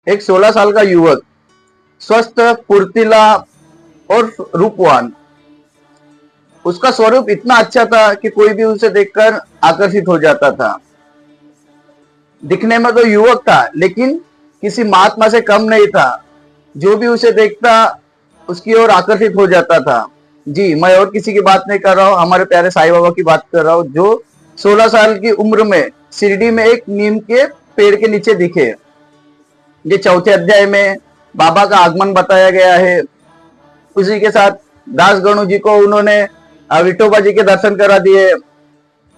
एक 16 साल का युवक, स्वस्थ, फुर्तीला और रूपवान। उसका स्वरूप इतना अच्छा था कि कोई भी उसे देखकर आकर्षित हो जाता था। दिखने में तो युवक था, लेकिन किसी महात्मा से कम नहीं था। जो भी उसे देखता उसकी ओर आकर्षित हो जाता था। जी, मैं और किसी की बात नहीं कर रहा हूँ, हमारे प्यारे साईं बाबा की बात कर रहा हूँ, जो 16 साल की उम्र में शिरडी में एक नीम के पेड़ के नीचे दिखे। ये चौथे अध्याय में बाबा का आगमन बताया गया है। उसी के साथ दास गणु जी को उन्होंने विठोबा जी के दर्शन करा दिए।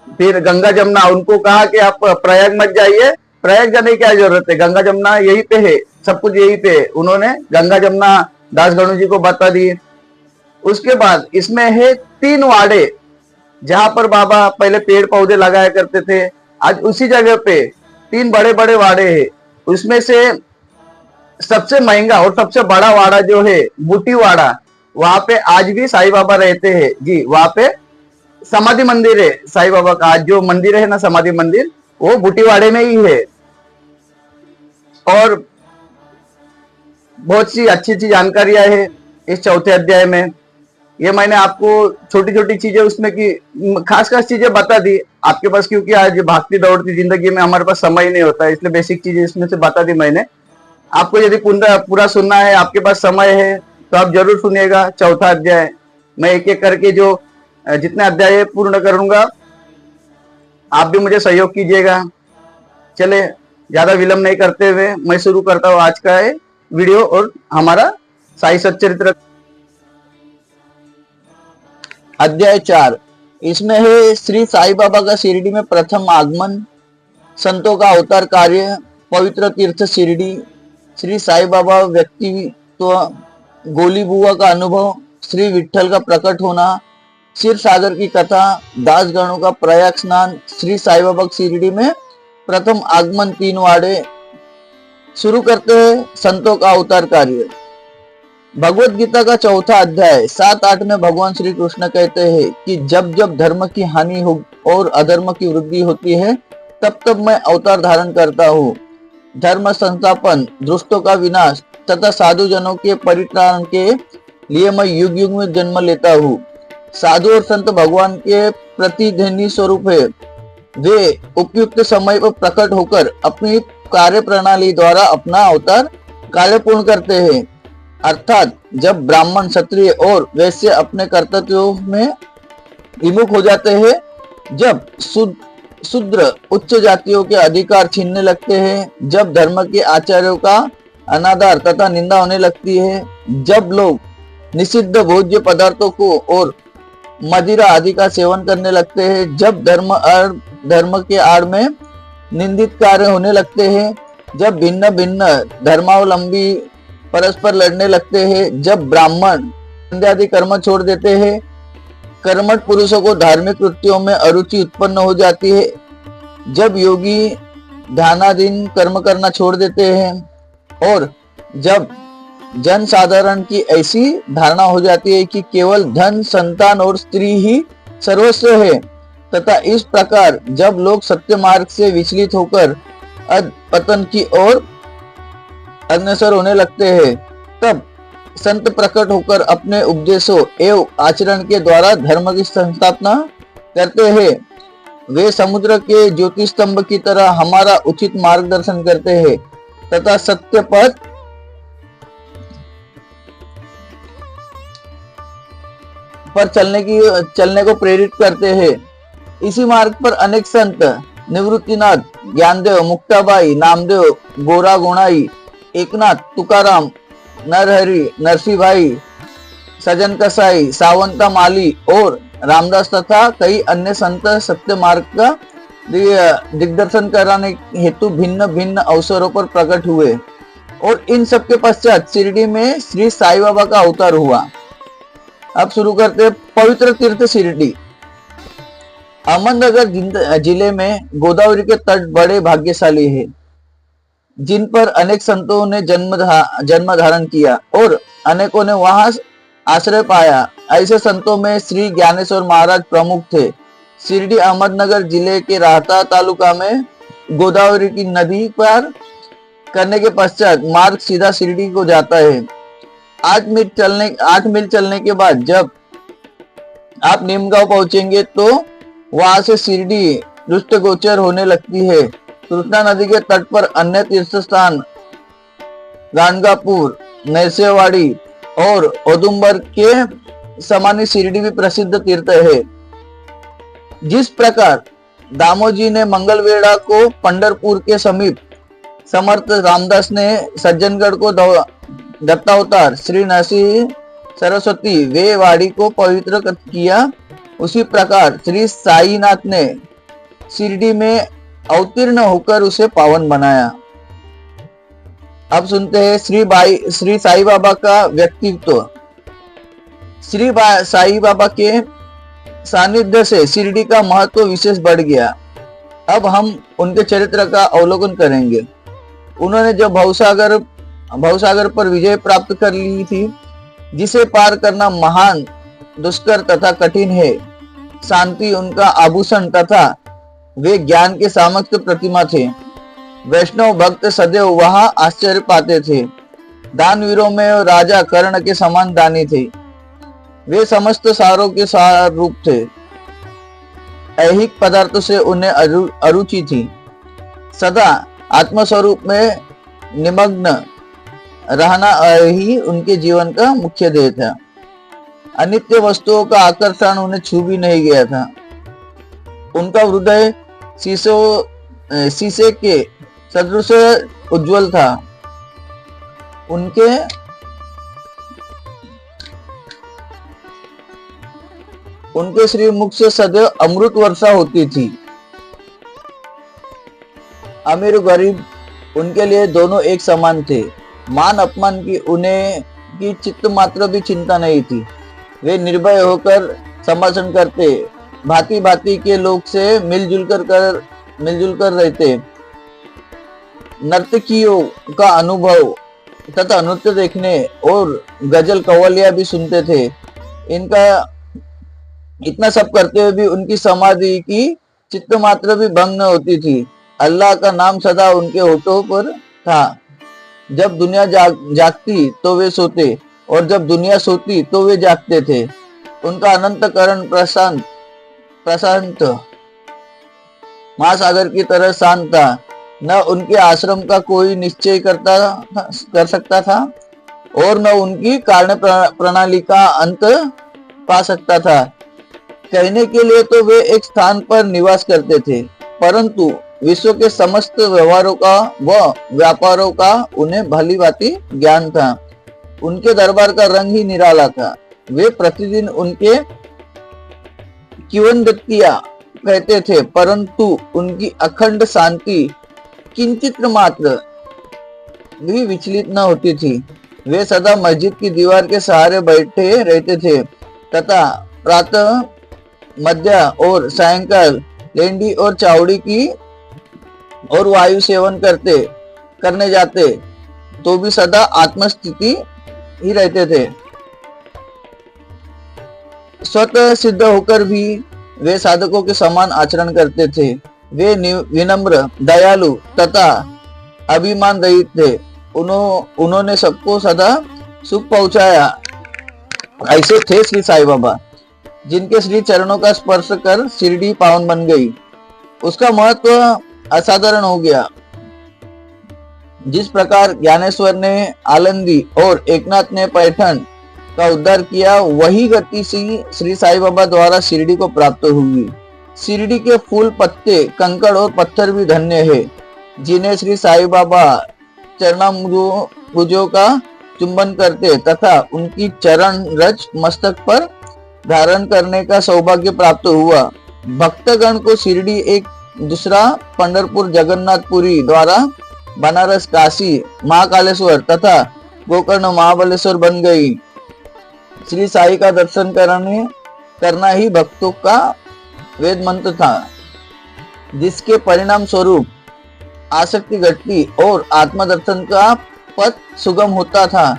फिर गंगा जमुना, उनको कहा कि आप प्रयाग मत जाइए, प्रयाग जाने की क्या जरूरत है, गंगा जमुना यहीं पे है, सब कुछ यहीं पे है। उन्होंने गंगा जमुना दास गणु जी को बता दी। उसके बाद इसमें है 3 वाड़े, जहां पर बाबा पहले पेड़ पौधे लगाया करते थे। आज उसी जगह पे 3 बड़े बड़े वाड़े हैं। उसमें से सबसे महंगा और सबसे बड़ा वाड़ा जो है बूटी वाड़ा, वहां पे आज भी साईं बाबा रहते हैं। जी, वहां पे समाधि मंदिर है साईं बाबा का। आज जो मंदिर है ना, समाधि मंदिर, वो बूटीवाड़े में ही है। और बहुत सी अच्छी अच्छी जानकारियां है इस चौथे अध्याय में। ये मैंने आपको छोटी छोटी चीजें उसमें की खास खास चीजें बता दी आपके पास, क्योंकि आज भागती दौड़ती जिंदगी में हमारे पास समय नहीं होता है, इसलिए बेसिक चीजें इसमें से बता दी मैंने आपको। यदि पूरा सुनना है, आपके पास समय है, तो आप जरूर सुनिएगा चौथा अध्याय। मैं एक एक करके जो जितने अध्याय पूर्ण करूंगा, आप भी मुझे सहयोग कीजिएगा। चले, ज्यादा विलंब नहीं करते हुए मैं शुरू करता हूँ आज का वीडियो और हमारा साई सच्चरित्र। अध्याय 4, इसमें है श्री साईं बाबा का शिरडी में प्रथम आगमन, संतों का अवतार कार्य, पवित्र तीर्थ शिरडी, श्री साईं बाबा व्यक्तित्व, गोली बुआ का अनुभव, श्री विठल का प्रकट होना, क्षीर सागर की कथा, दास गणों का प्रयाग स्नान, श्री साईं बाबा शिरडी में प्रथम आगमन, 3 वाड़े। शुरू करते हैं संतों का अवतार कार्य। भगवत गीता का चौथा अध्याय 7-8 में भगवान श्री कृष्ण कहते हैं कि जब जब धर्म की हानि हो और अधर्म की वृद्धि होती है, तब तब मैं अवतार धारण करता हूँ। धर्म संस्थापन, दुष्टों का विनाश तथा साधु जनों के परित्राण के लिए मैं युग युग में जन्म लेता हूँ। साधु और संत भगवान के प्रतिध्वनि स्वरूप है। वे उपयुक्त समय पर प्रकट होकर अपनी कार्य प्रणाली द्वारा अपना अवतार कार्य पूर्ण करते हैं। अर्थात जब ब्राह्मण, क्षत्रिय और वैश्य अपने कर्तव्यों में विमुख हो जाते हैं, जब शूद्र उच्च जातियों के अधिकार छीनने लगते हैं, जब धर्म के आचार्यों का अनादर तथा निंदा होने लगती है, जब लोग निषिद्ध भोज्य पदार्थों को और मदिरा आदि का सेवन करने लगते हैं, जब धर्म के आड़ में निंदित कार्य होने लगते हैं, जब भिन्न भिन्न धर्मावलंबी परस्पर लड़ने लगते हैं, जब ब्राह्मण आदि कर्म छोड़ देते हैं, कर्मठ पुरुषों को धार्मिक कृत्यों में अरुचि उत्पन्न हो जाती है, जब योगी ध्यानाधीन कर्म करना छोड़ देते हैं, और जब जन साधारण की ऐसी धारणा हो जाती है कि केवल धन, संतान और स्त्री ही सर्वस्व है, तथा इस प्रकार जब लोग सत्य मार्ग से विचलित होकर पतन की ओर अग्रसर होने लगते हैं, तब संत प्रकट होकर अपने उपदेशों एवं आचरण के द्वारा धर्म की संस्थापना करते हैं। वे समुद्र के ज्योति स्तंभ की तरह हमारा उचित मार्गदर्शन करते हैं तथा सत्य पथ पर चलने को प्रेरित करते हैं। इसी मार्ग पर अनेक संत, निवृत्तिनाथ, ज्ञानदेव, मुक्ताबाई, नामदेव, गोरा गोणाई, एकनाथ, तुकाराम, नरहरि, नरसिंह भाई, सजन कसाई, सावंता माली और रामदास तथा कई अन्य संत सत्य मार्ग का दिग्दर्शन कराने हेतु भिन्न भिन्न अवसरों पर प्रकट हुए, और इन सब के पश्चात शिरडी में श्री साईं बाबा का अवतार हुआ। अब शुरू करते हैं पवित्र तीर्थ शिरडी। अहमदनगर जिले में गोदावरी के तट बड़े भाग्यशाली है, जिन पर अनेक संतों ने जन्म धारण किया और अनेकों ने वहां आश्रय पाया। ऐसे संतों में श्री ज्ञानेश्वर महाराज प्रमुख थे। शिरडी अहमदनगर जिले के राहता तालुका में गोदावरी की नदी पर करने के पश्चात मार्ग सीधा शिरडी को जाता है। 8 मील चलने के बाद जब आप नीमगांव पहुंचेंगे तो वहां से शिरडी दृष्टिगोचर होने लगती है। कृष्णा नदी के तट पर अन्य तीर्थ स्थान गाणगापुर, नरसेवाड़ी और औदुंबर के समान शिरडी भी प्रसिद्ध तीर्थ है। जिस प्रकार दामोजी ने मंगलवेढ़ा को पंढरपुर के समीप, समर्थ रामदास ने सज्जनगढ़ को दत्तावतार श्री नरसिंह सरस्वती वे वाड़ी को पवित्र किया, उसी प्रकार श्री साईनाथ ने शिरडी में अवतीर्ण होकर उसे पावन बनाया। अब सुनते हैं श्री साई बाबा का व्यक्तित्व। श्री साई बाबा के सानिध्य से शिरडी का महत्व विशेष बढ़ गया। अब हम उनके चरित्र का अवलोकन करेंगे। उन्होंने जब भवसागर पर विजय प्राप्त कर ली थी, जिसे पार करना महान दुष्कर तथा कठिन है, शांति उनका आभूषण तथा वे ज्ञान के सामर्थ्य प्रतिमा थे। वैष्णव भक्त सदैव वहां आश्चर्य पाते थे। दानवीरों में राजा कर्ण के समान दानी थे। वे समस्त सारों के सार रूप थे। ऐहिक पदार्थों से उन्हें अरुचि थी। सदा आत्मस्वरूप में निमग्न रहना ही उनके जीवन का मुख्य ध्येय था। अनित्य वस्तुओं का आकर्षण उन्हें छू भी नहीं गया था। उनका हृदय शीशे के सदृश उज्जवल था। उनके श्रीमुख से सदैव अमृत वर्षा होती थी। अमीर गरीब उनके लिए दोनों एक समान थे। मान अपमान की चित्त मात्र भी चिंता नहीं थी। वे निर्भय होकर संभाषण करते, भांति भांति के लोग से मिलजुल कर रहते। नर्तकियों का अनुभव तथा नृत्य देखने और गजल कव्वालियां भी सुनते थे। इनका इतना सब करते हुए भी उनकी समाधि की चित्त मात्र भी भंग न होती थी। अल्लाह का नाम सदा उनके होठों पर था। जब दुनिया जागती तो वे सोते और जब दुनिया सोती तो वे जागते थे। उनका अनंतकरण प्रशांत महासागर की तरह शांत था। न उनके आश्रम का कोई निश्चय कर सकता था और न उनकी कार्य प्रणाली का अंत पा सकता था। कहने के लिए तो वे एक स्थान पर निवास करते थे, परंतु विश्व के समस्त व्यवहारों का व व्यापारों का उन्हें भली भांति ज्ञान था। उनके दरबार का रंग ही निराला था। वे प्रतिदिन उनके किंवदंतियां कहते थे, परंतु उनकी अखंड शांति किंचित मात्र भी विचलित न होती थी। वे सदा मस्जिद की दीवार के सहारे बैठे रहते थे तथा प्रातः, मध्य और सायंकाल लेंडी और चावड़ी की और वायु सेवन करने जाते तो भी सदा आत्मस्थिति ही रहते थे। स्वतः सिद्ध होकर भी वे साधकों के समान आचरण करते थे। वे विनम्र, दयालु तथा अभिमान रहित थे। उन्होंने सबको सदा सुख पहुंचाया। ऐसे थे श्री साई बाबा, जिनके श्री चरणों का स्पर्श कर शिरडी पावन बन गई। उसका महत्व असाधारण हो गया। जिस प्रकार ज्ञानेश्वर ने आलंदी और एकनाथ ने पैठन का उद्धार किया, वही गति श्री साई बाबा द्वारा शिरडी को प्राप्त हुई। शिरडी के फूल, पत्ते, कंकड़ और पत्थर भी धन्य है, जिन्हें श्री साई बाबा चरणाम्बुजों का चुंबन करते तथा उनकी चरण रज मस्तक पर धारण करने का सौभाग्य प्राप्त हुआ। भक्तगण को शिरडी एक दूसरा पंढरपुर, जगन्नाथपुरी द्वारा बनारस, काशी, महाकालेश्वर तथा गोकर्ण, महाबलेश्वर बन गई। श्री साई का दर्शन करना ही भक्तों का वेद मंत्र था, जिसके परिणाम स्वरूप आसक्ति घटती और आत्मदर्शन का पथ सुगम होता था।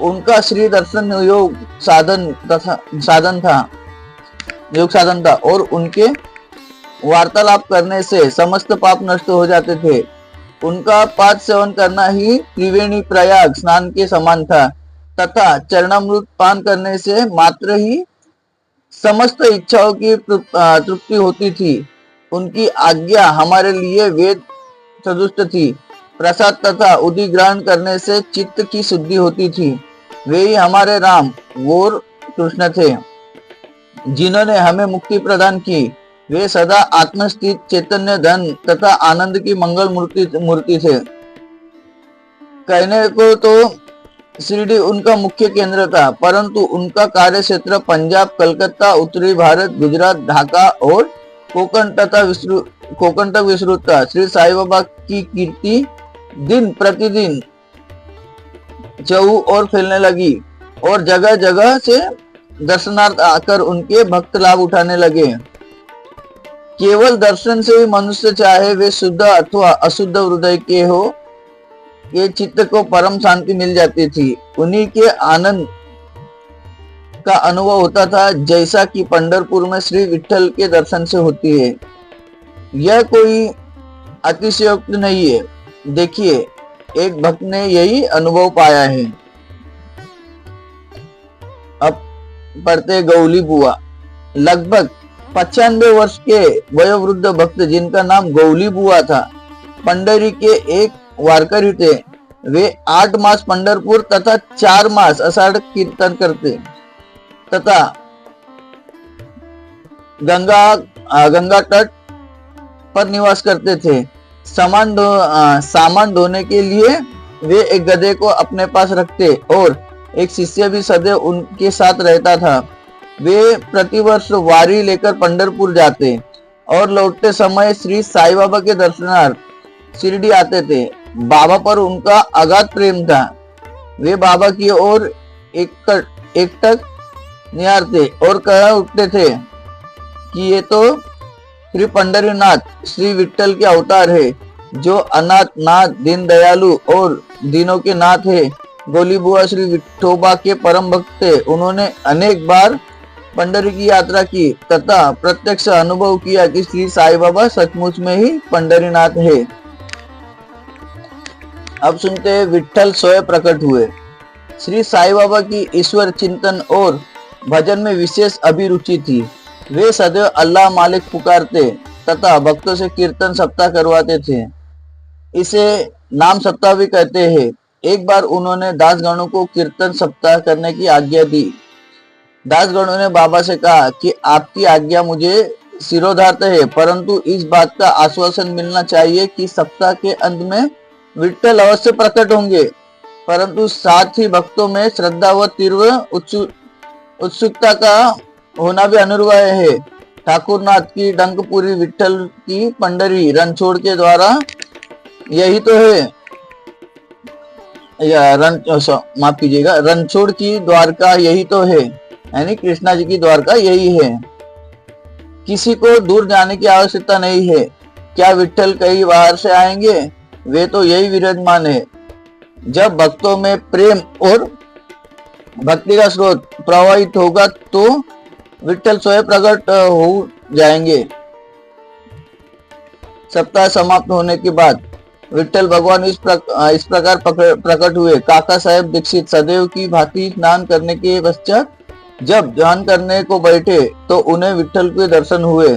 उनका श्री दर्शन योग साधन था और उनके वार्तालाप करने से समस्त पाप नष्ट हो जाते थे। उनका पाद सेवन करना ही त्रिवेणी प्रयाग स्नान के समान था तथा चरणामृत पान करने से मात्र ही समस्त इच्छाओं की तृप्ति होती थी। उनकी आज्ञा हमारे लिए वेद सदुष्ट थी। प्रसाद तथा उदी ग्रहण करने से चित्त की शुद्धि होती थी। वे ही हमारे राम और कृष्ण थे जिन्होंने हमें मुक्ति प्रदान की। वे सदा आत्मस्थित चैतन्य धन तथा आनंद की मंगल मूर्ति थे। कहने को तो शिरडी उनका मुख्य केंद्र था, परंतु उनका कार्य क्षेत्र पंजाब, कलकत्ता, उत्तरी भारत, गुजरात, ढाका और कोकण तक विस्तृत था। श्री साईं बाबा की कीर्ति दिन प्रतिदिन चहु और फैलने लगी और जगह जगह से दर्शनार्थ आकर उनके भक्त लाभ उठाने लगे। केवल दर्शन से ही मनुष्य, चाहे वे शुद्ध अथवा अशुद्ध हृदय के हो, ये चित्त को परम शांति मिल जाती थी। उन्हीं के आनंद का अनुभव होता था जैसा कि पंढरपुर में श्री विठल के दर्शन से होती है। यह कोई अतिशयोक्ति नहीं है। देखिए, एक भक्त ने यही अनुभव पाया है। अब पढ़ते गौली बुआ। लगभग 95 वर्ष के वयोवृद्ध भक्त जिनका नाम गौली बुआ था, पंडरी के एक वारकरी थे। वे 8 मास पंढरपुर तथा 4 मास आषाढ़ कीर्तन करते तथा गंगा तट पर निवास करते थे। सामान ढोने के लिए वे एक गधे को अपने पास रखते और एक शिष्य भी सदैव उनके साथ रहता था। वे प्रतिवर्ष वारी लेकर पंढरपुर जाते और लौटते समय श्री साईं बाबा के दर्शनार्थ शिरडी आते थे। बाबा पर उनका अगाध प्रेम था। वे बाबा की ओर एकटक निहारते और कह उठते थे कि ये तो श्री पंढरीनाथ श्री विठल के अवतार है, जो अनाथ नाथ, दीन दयालु और दीनों के नाथ है। गोली बुआ श्री विठोबा के परम भक्त थे। उन्होंने अनेक बार पंढरी की यात्रा की तथा प्रत्यक्ष अनुभव किया कि श्री साईं बाबा सचमुच में ही पंढरीनाथ है। अब सुनते हैं विठल स्वयं प्रकट हुए। श्री साईं बाबा की ईश्वर चिंतन और भजन में विशेष अभिरुचि थी। वे सदैव अल्लाह मालिक पुकारते तथा भक्तों से कीर्तन सप्ताह करवाते थे। इसे नाम सप्ताह भी कहते हैं। एक बार उन्होंने दासगणों को कीर्तन सप्ताह करने की आज्ञा दी। दासगणों ने बाबा से कहा कि आपकी आज्ञा मुझे सिरोधार्थ है, परंतु इस बात का आश्वासन मिलना चाहिए कि सप्ताह के अंत में विठल अवश्य प्रकट होंगे। परंतु साथ ही भक्तों में श्रद्धा व तीव्र उत्सुकता का होना भी अनिवार्य है। ठाकुरनाथ की डंकपुरी, विठल की पंडरी, रणछोड़ के द्वारा यही तो है। माफ कीजिएगा, रणछोड़ की द्वारका यही तो है, यानी कृष्णा जी की द्वारका यही है। किसी को दूर जाने की आवश्यकता नहीं है। क्या विठल कहीं बाहर से आएंगे? वे तो यही विराजमान है। जब भक्तों में प्रेम और भक्ति का स्रोत प्रवाहित होगा तो विठल स्वयं प्रकट हो जाएंगे। सप्ताह समाप्त होने के बाद विठल भगवान इस प्रकार प्रकट हुए। काका साहेब दीक्षित सदैव की भांति स्नान करने के पश्चात जब ध्यान करने को बैठे तो उन्हें विठल के दर्शन हुए।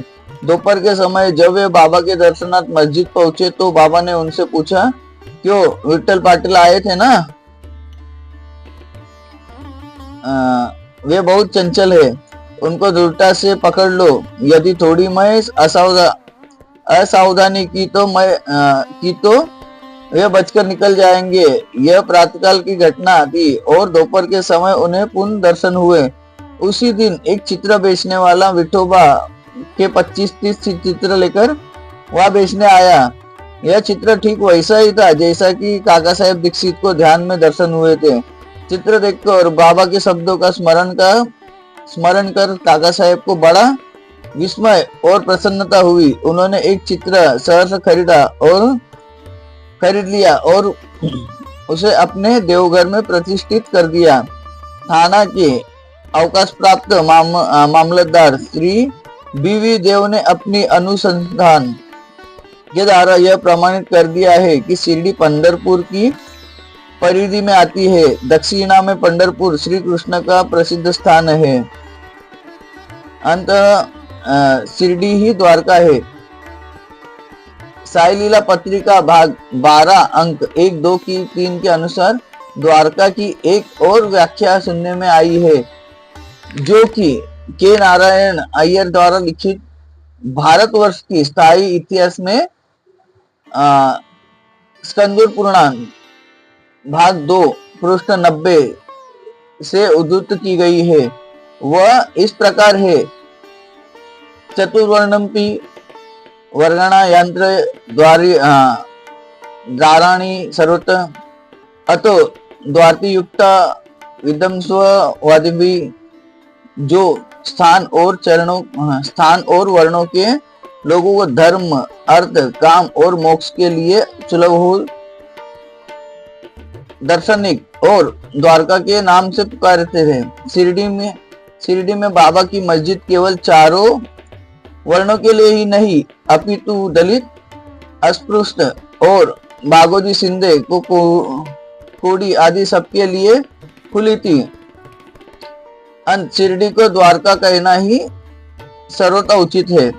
दोपहर के समय जब वे बाबा के दर्शनार्थ मस्जिद पहुंचे तो बाबा ने उनसे पूछा, क्यों विठल पाटिल आए थे ना? वे बहुत चंचल है, उनको दृढ़ता से पकड़ लो। यदि थोड़ी मैं असावधानी की तो वे बचकर निकल जाएंगे। यह प्रातःकाल की घटना थी और दोपहर के समय उन्हें पुनः दर्शन हुए। उसी दिन एक चित्र बेचने वाला विठोबा के 25-30 चित्र लेकर वहां बेचने आया। यह चित्र ठीक वैसा ही था जैसा कि काका साहेब दीक्षित को ध्यान में दर्शन हुए थे। चित्र देखकर बाबा के शब्दों का स्मरण कर काका साहेब को बड़ा विस्मय और प्रसन्नता हुई। उन्होंने एक चित्र सहर्ष खरीद लिया और उसे अपने देवघर में प्रतिष्ठित कर दिया। थाना के अवकाश प्राप्त मामलतदार श्री बीवी देव ने अपनी अनुसंधान के द्वारा यह प्रमाणित कर दिया है कि शिरडी पंढरपुर की परिधि में आती है। दक्षिणा में पंढरपुर श्री कृष्ण का प्रसिद्ध स्थान है। अंत शिरडी ही द्वारका है। साई लीला पत्रिका भाग 12 अंक 1, 2 की 3 के अनुसार द्वारका की एक और व्याख्या सुनने में आई है, जो कि के नारायण अय्यर द्वारा लिखित भारतवर्ष की स्थायी इतिहास में स्कंदुर पुराण भाग 2 पृष्ठ 90 से उद्धृत की गई है। वह इस प्रकार है। चतुर्वर्णमपि वर्गणा यंत्र द्वाराणी सर्वत्र अतो द्वारति युक्त विदंस्व वादिभी, जो स्थान और वर्णों के लोगों को धर्म, अर्थ, काम और मोक्ष के लिए सुलभ हो दार्शनिक और द्वारका के नाम से पुकारते थे। शिरडी में बाबा की मस्जिद केवल चारों वर्णों के लिए ही नहीं, अपितु दलित, अस्पृश्य और बागोजी सिंधे को कोड़ी आदि सबके लिए खुली थी। शिरडी को द्वारका कहना ही सर्वथा उचित है।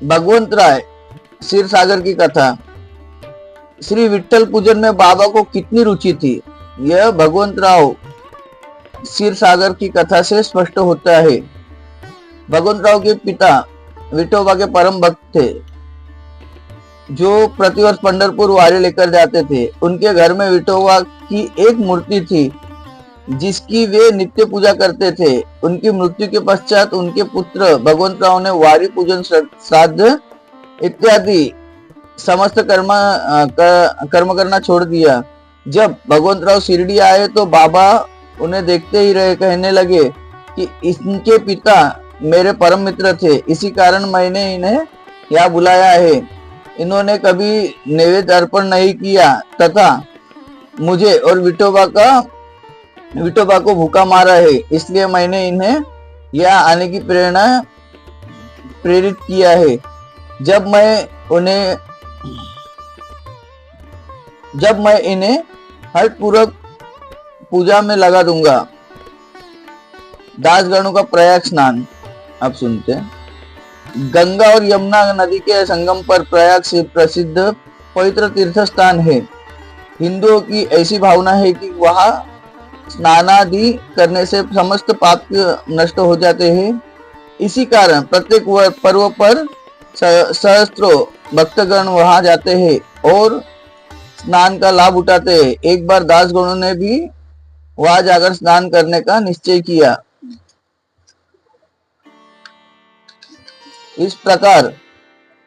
भगवंत राय क्षीर सागर की कथा। श्री विठ्ठल पूजन में बाबा को कितनी रुचि थी, यह भगवंत राव क्षीर सागर की कथा से स्पष्ट होता है। भगवंत राव के पिता विठोबा के परम भक्त थे, जो प्रतिवर्ष पंढरपुर वारी लेकर जाते थे। उनके घर में विठोबा की एक मूर्ति थी, जिसकी वे नित्य पूजा करते थे। उनकी मृत्यु के पश्चात उनके पुत्र भगवंत राव ने वारी पूजन, श्राद्ध इत्यादि समस्त कर्म करना छोड़ दिया। जब भगवंत राव शिरडी आए तो बाबा उन्हें देखते ही रहे, कहने लगे कि इनके पिता मेरे परम मित्र थे, इसी कारण मैंने इन्हें यहाँ बुलाया है। इन्होंने कभी नैवेद्य अर्पण नहीं किया तथा मुझे और विठोबा को भूखा मारा है, इसलिए मैंने इन्हें यहाँ आने की प्रेरित किया है। जब मैं इन्हें हठपूर्वक पूजा में लगा दूंगा। दासगणों का प्रयाग स्नान। अब सुनते हैं। गंगा और यमुना नदी के संगम पर प्रयाग से प्रसिद्ध पवित्र तीर्थ स्थान है। हिंदुओं की ऐसी भावना है कि वहां स्नानादि करने से समस्त पाप नष्ट हो जाते हैं। इसी कारण प्रत्येक पर्व पर सहस्त्रों भक्तगण वहां जाते हैं और स्नान का लाभ उठाते हैं। एक बार दासगणों ने भी वहां जाकर स्नान करने का निश्चय किया। इस प्रकार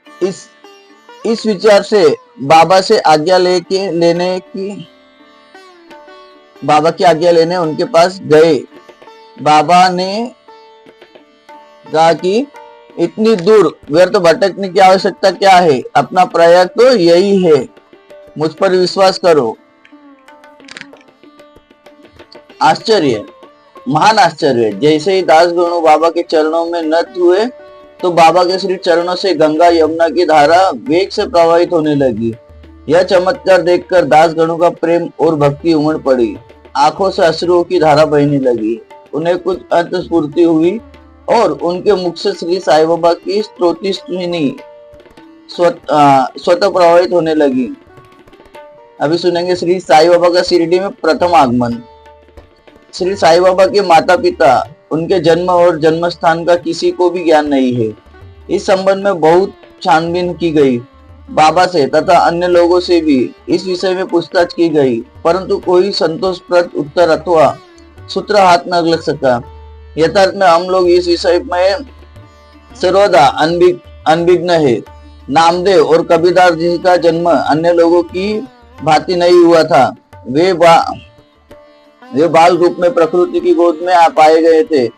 इस विचार से बाबा की आज्ञा लेने उनके पास गए। बाबा ने कहा कि इतनी दूर व्यर्थ भटकने की आवश्यकता क्या है, अपना प्रयाग तो यही है, मुझ पर विश्वास करो। आश्चर्य, महान आश्चर्य। जैसे ही दासगणों बाबा के चरणों में नत हुए तो बाबा के श्री चरणों से गंगा यमुना की धारा वेग से प्रवाहित होने लगी। यह चमत्कार देखकर दासगणों का प्रेम और भक्ति उमड़ पड़ी। आंखों से अश्रुओं की धारा बहने लगी। उन्हें कुछ अंतस्फूर्ति हुई और उनके मुख से श्री साईं बाबा की स्तुति स्वतः प्रवाहित होने लगी। अभी सुनेंगे श्री साईं बाबा का शिरडी में प्रथम आगमन। श्री साईं बाबा के माता पिता, उनके जन्म और जन्म स्थान का किसी को भी ज्ञान नहीं है। इस संबंध में बहुत छानबीन की गई। बाबा से तथा अन्य लोगों से भी इस विषय में पूछताछ की गई, परंतु कोई संतोषप्रद उत्तर अथवा सूत्र हाथ न लग सका। यथार्थ में हम लोग इस विषय में सर्वदा अनभिज्ञ है। नामदेव और कबीरदास जी का जन्म अन्य लोगों की भांति नहीं हुआ था। वे बाल रूप में प्रकृति की गोद में पाए गए थे।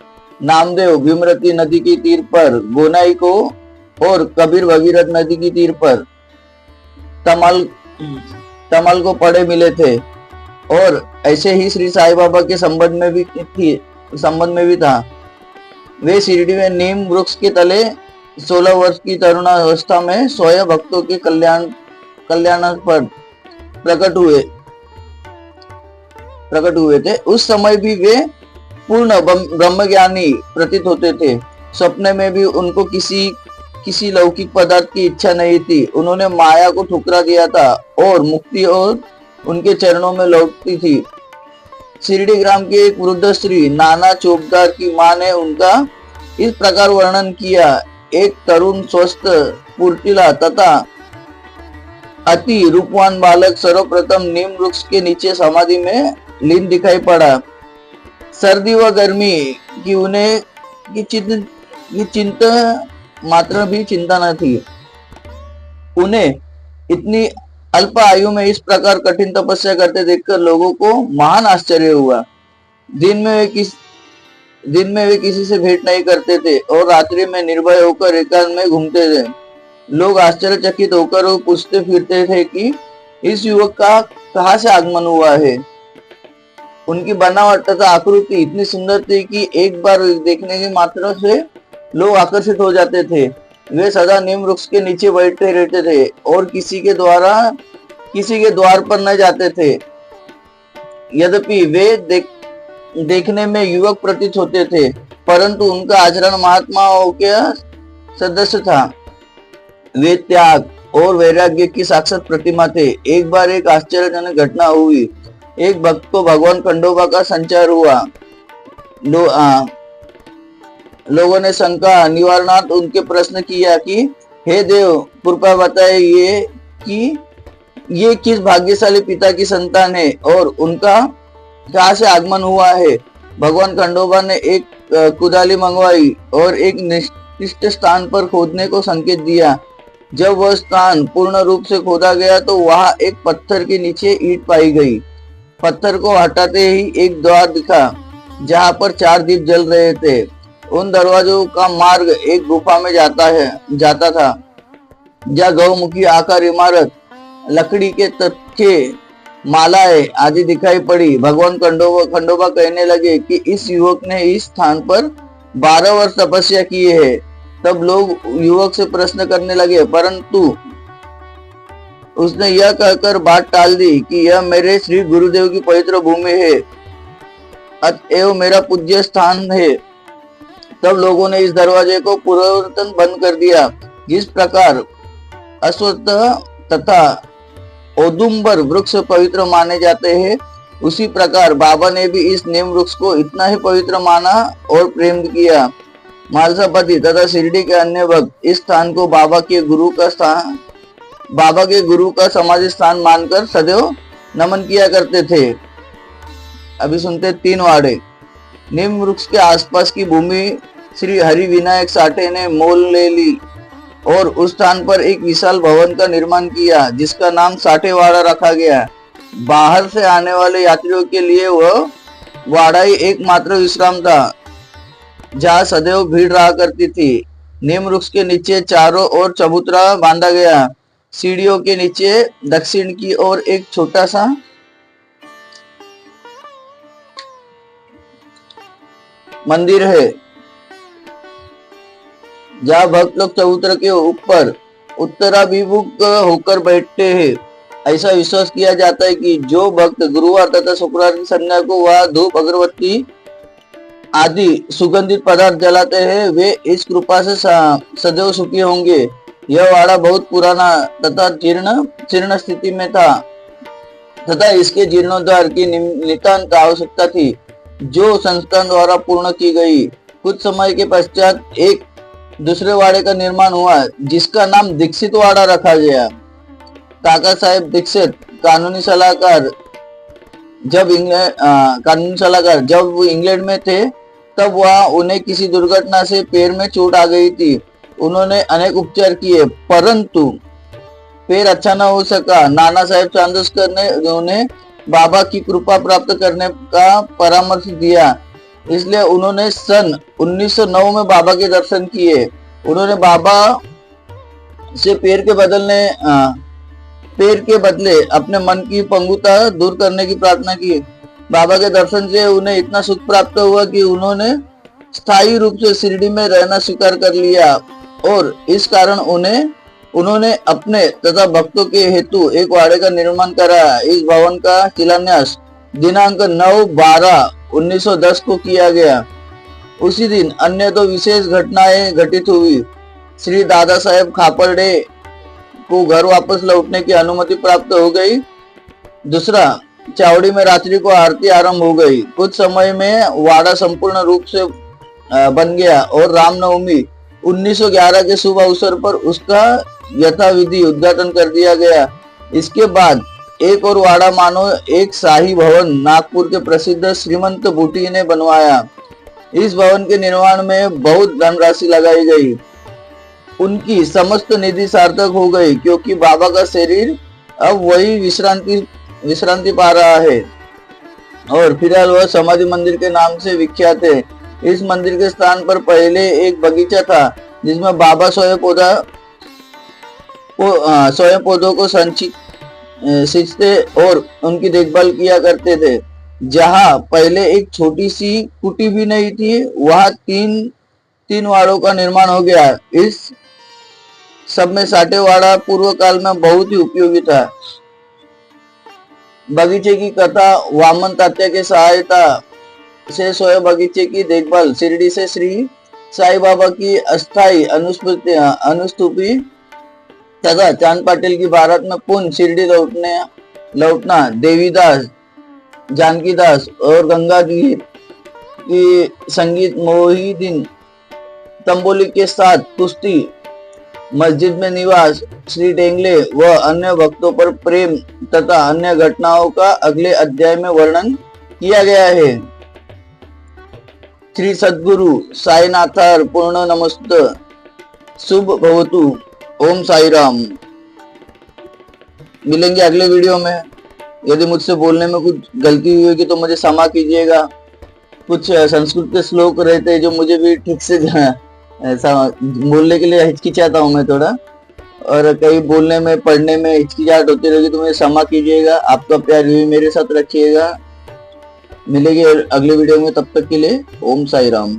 नामदेव भीमरती नदी के तीर पर गोनाई को और कबीर भगीरथ नदी की तीर पर तमल को पड़े मिले थे। और ऐसे ही श्री साईं बाबा के संबंध में भी था। वे शिरडी में नीम वृक्ष के तले 16 वर्ष की तरुणावस्था में स्वयं भक्तों के कल्याण पर प्रकट हुए थे। उस समय भी वे पूर्ण ब्रह्मज्ञानी प्रतीत होते थे। सपने में भी उनको किसी लौकिक पदार्थ की इच्छा नहीं थी। उन्होंने माया को ठुकरा दिया था और मुक्ति और उनके चरणों में लौटती थी। शिरडी ग्राम की एक वृद्ध स्त्री नाना चौबदार की मां ने उनका इस प्रकार वर्णन किया। एक तरुण स्वस्थ फुर्तीला तथा अति रूपवान बालक सर्वप्रथम नीम वृक्ष के नीचे समाधि में लीन दिखाई पड़ा। सर्दी व गर्मी की उन्हें की चिंता मात्र भी चिंता न थी। उन्हें इतनी अल्प आयु में इस प्रकार कठिन तपस्या करते देखकर लोगों को महान आश्चर्य हुआ। दिन में वे किसी से भेंट नहीं करते थे और रात्रि में निर्भय होकर एकांत में घूमते थे। लोग आश्चर्यचकित होकर वो पूछते फिरते थे कि इस युवक का कहां से आगमन हुआ है। उनकी बनावट तथा आकृति इतनी सुंदर थी कि एक बार देखने के मात्र से लोग आकर्षित हो जाते थे। वे सदा नीम वृक्ष के नीचे बैठते रहते थे और किसी के द्वार पर न जाते थे। यद्यपि वे देखने में युवक प्रतीत होते थे, परंतु उनका आचरण महात्माओं के सदस्य था। वे त्याग और वैराग्य की साक्षात प्रतिमा थे। एक बार एक आश्चर्यजनक घटना हुई। एक भक्त को भगवान खंडोबा का संचार हुआ। लोगों ने शंका निवारणार्थ उनके प्रश्न किया कि हे देव, कृपया बताए ये किस भाग्यशाली पिता की संतान है और उनका कहां से आगमन हुआ है। भगवान खंडोबा ने एक कुदाली मंगवाई और एक निश्चित स्थान पर खोदने को संकेत दिया। जब वह स्थान पूर्ण रूप से खोदा गया तो वहां एक पत्थर के नीचे ईंट पाई गई। पत्थर को हटाते ही एक द्वार दिखा जहां पर 4 दीप जल रहे थे। उन दरवाजों का मार्ग एक गुफा में जाता था जहाँ गौमुखी आकार इमारत, लकड़ी के तख्ते, मालाएं आदि दिखाई पड़ी। भगवान खंडोबा कहने लगे कि इस युवक ने इस स्थान पर 12 वर्ष तपस्या की है। तब लोग युवक से प्रश्न करने लगे, परंतु उसने यह कहकर बात टाल दी कि यह मेरे श्री गुरुदेव की पवित्र भूमि है, अतएव मेरा पूज्य स्थान है। तब लोगों ने इस दरवाजे को पूर्ववत बंद कर दिया। जिस प्रकार अश्वत्थ तथा औदुंबर वृक्ष पवित्र माने जाते हैं, उसी प्रकार बाबा ने भी इस नीम वृक्ष को इतना ही पवित्र माना और प्रेम किया। मालसापति तथा शिरडी के अन्य भक्त इस स्थान को बाबा के गुरु का समाधि स्थान मानकर सदैव नमन किया करते थे। अभी सुनते 3 वाड़े। नीम वृक्ष के आसपास की भूमि श्री हरि विनायक साठे ने मोल ले ली और उस स्थान पर एक विशाल भवन का निर्माण किया जिसका नाम साठेवाड़ा रखा गया। बाहर से आने वाले यात्रियों के लिए वह वाड़ा ही एकमात्र विश्राम था जहाँ सदैव भीड़ रहा करती थी। नीम वृक्ष के नीचे चारों ओर चबूतरा बांधा गया। सीढ़ियों के नीचे दक्षिण की ओर एक छोटा सा मंदिर है जहाँ भक्त लोग चबूतरे के ऊपर उत्तराभिमुख होकर बैठते हैं। ऐसा विश्वास किया जाता है कि जो भक्त गुरुवार तथा शुक्रवार की संध्या को वह धूप, अगरबत्ती आदि सुगंधित पदार्थ जलाते हैं, वे इस कृपा से सदैव सुखी होंगे। यह वाड़ा बहुत पुराना तथा जीर्ण स्थिति में था तथा इसके जीर्णोद्धार की नितांत आवश्यकता थी, जो संस्थान द्वारा पूर्ण की गई। कुछ समय के पश्चात एक दूसरे वाड़े का निर्माण हुआ जिसका नाम दीक्षित वाड़ा रखा गया। काका साहेब दीक्षित कानूनी सलाहकार जब वो इंग्लैंड में थे तब वह उन्हें किसी दुर्घटना से पैर में चोट आ गई थी। उन्होंने अनेक उपचार किए परंतु पैर अच्छा न हो सका। नाना साहेब चांदोस्कर ने उन्हें बाबा की कृपा प्राप्त करने का परामर्श दिया, इसलिए उन्होंने सन 1909 में बाबा के दर्शन किए। उन्होंने बाबा से पैर के बदले अपने मन की पंगुता दूर करने की प्रार्थना की। बाबा के दर्शन से उन्हें इतना सुख प्राप्त हुआ कि उन्होंने स्थायी रूप से शिरडी में रहना स्वीकार कर लिया और इस कारण उन्होंने अपने तथा भक्तों के हेतु एक वाड़े का निर्माण कराया। इस भवन का शिलान्यास दिनांक 9/12/1910 को किया गया। उसी दिन अन्य दो विशेष घटनाएं घटित हुई। श्री दादा साहेब खापर्डे को घर वापस लौटने की अनुमति प्राप्त हो गई। दूसरा, चावड़ी में रात्रि को आरती आरंभ हो गई। कुछ समय में वाड़ा संपूर्ण रूप से बन गया और रामनवमी 1911 के शुभ अवसर पर उसका यथाविधि उद्घाटन कर दिया गया। इसके बाद एक और वाड़ा मानो एक शाही भवन नागपुर के प्रसिद्ध श्रीमंत बूटी ने बनवाया। इस भवन के निर्माण में बहुत धनराशि लगाई गई। उनकी समस्त निधि सार्थक हो गई, क्योंकि बाबा का शरीर अब वही विश्रांति पा रहा है और फिलहाल वह समाधि मंदिर के नाम से विख्यात है। इस मंदिर के स्थान पर पहले एक बगीचा था, जिसमें बाबा स्वयं पौधों को सींचते और उनकी देखभाल किया करते थे। जहां पहले एक छोटी सी कुटी भी नहीं थी, वहां तीन वाड़ों का निर्माण हो गया। इस सब में साठेवाड़ा पूर्व काल में बहुत ही उपयोगी था। बगीचे की कथा वामन तात्या के सहायता से स्वयं बगीचे की देखभाल शिरडी से श्री साई बाबा की अस्थायी अनुस्तुपी तथा चांद पाटिल की भारत में पुनः शिरडी लौटना देवीदास, जानकीदास और गंगा गीत की संगीत मोहिदीन तंबोली के साथ कुश्ती, मस्जिद में निवास श्री डेंगले व अन्य भक्तों पर प्रेम तथा अन्य घटनाओं का अगले अध्याय में वर्णन किया गया है। श्री सद्गुरु साईनाथार पूर्ण नमस्त। शुभ भवतु। ओम साई राम। मिलेंगे अगले वीडियो में। यदि मुझसे बोलने में कुछ गलती हुई होगी तो मुझे क्षमा कीजिएगा। कुछ संस्कृत के श्लोक रहते हैं जो मुझे भी ठीक से बोलने के लिए हिचकिचाता हूँ मैं थोड़ा, और कहीं बोलने में पढ़ने में हिचकिचाहट होती रहेगी तो मुझे क्षमा कीजिएगा। आपका प्यार भी मेरे साथ रखिएगा। मिलेंगे अगले वीडियो में, तब तक के लिए ओम साई राम।